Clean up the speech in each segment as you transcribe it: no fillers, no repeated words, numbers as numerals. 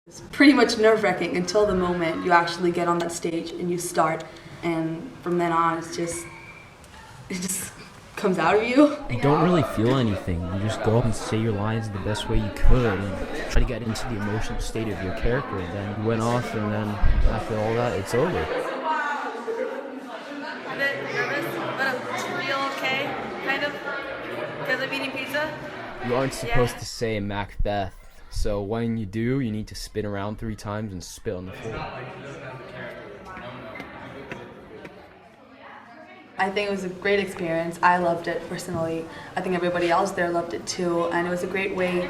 It's pretty much nerve-wracking until the moment you actually get on that stage and you start, and from then on it just comes out of you. You don't really feel anything. You just go up and say your lines the best way you could and try to get into the emotional state of your character. And then you went off, and then after all that, it's over. A bit nervous, but I feel okay, kind of, because I'm eating pizza. You aren't supposed to say Macbeth, so when you do, you need to spin around 3 times and spit on the floor. I think it was a great experience. I loved it personally. I think everybody else there loved it too, and it was a great way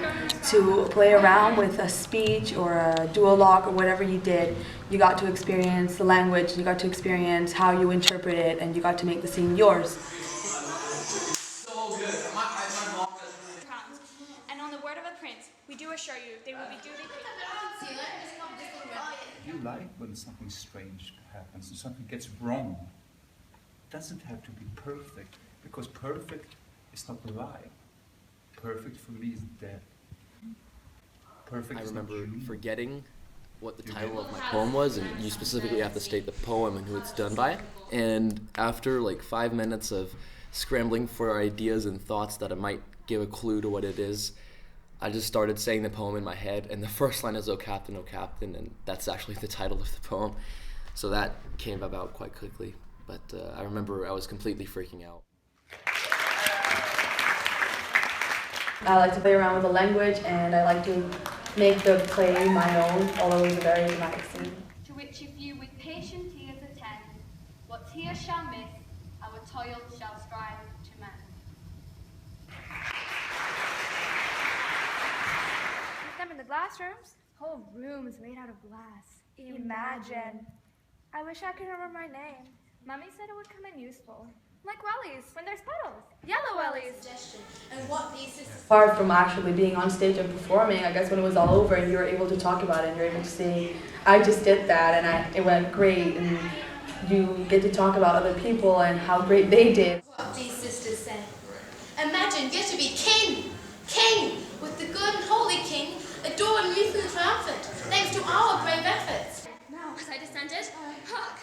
to play around with a speech or a duologue or whatever you did. You got to experience the language, you got to experience how you interpret it, and you got to make the scene yours. So good. My mom does. And on the word of a prince, we do assure you they will be duly paid. You like when something strange happens and something gets wrong. It doesn't have to be perfect, because perfect is not the lie. Perfect for me is dead. Perfect. I is not remember you. forgetting what the title of my poem was, and you specifically have to state the poem and who it's done by. And after like 5 minutes of scrambling for ideas and thoughts that might give a clue to what it is, I just started saying the poem in my head, and the first line is "Oh Captain, and that's actually the title of the poem. So that came about quite quickly, but I remember I was completely freaking out. I like to play around with the language, and I like to make the play my own, although it's a very dramatic scene. To which if you with patient ears attend, what tear shall miss, our toil shall strive to mend. Them in the glass rooms? Whole rooms made out of glass. Imagine. I wish I could remember my name. Mummy said it would come in useful. Like wellies, when there's puddles. Yellow wellies. And what these sisters... Apart from actually being on stage and performing, I guess when it was all over and you were able to talk about it and you're able to say, I just did that and it went great, and you get to talk about other people and how great they did. What these sisters say. Imagine you're to be king, with the good and holy king, adored youth and triumphant, thanks to our brave efforts. Now, as I descended, hark!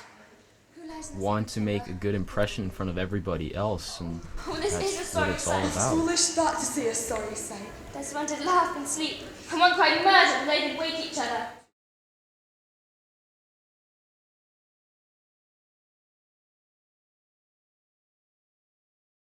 Who lies in the Want to make a good impression in front of everybody else, and Oh, this is a that's sorry what it's all sight. about. Foolish thought to see a sorry sight. There's one did laugh and sleep, and one cried murder, and they did wake each other.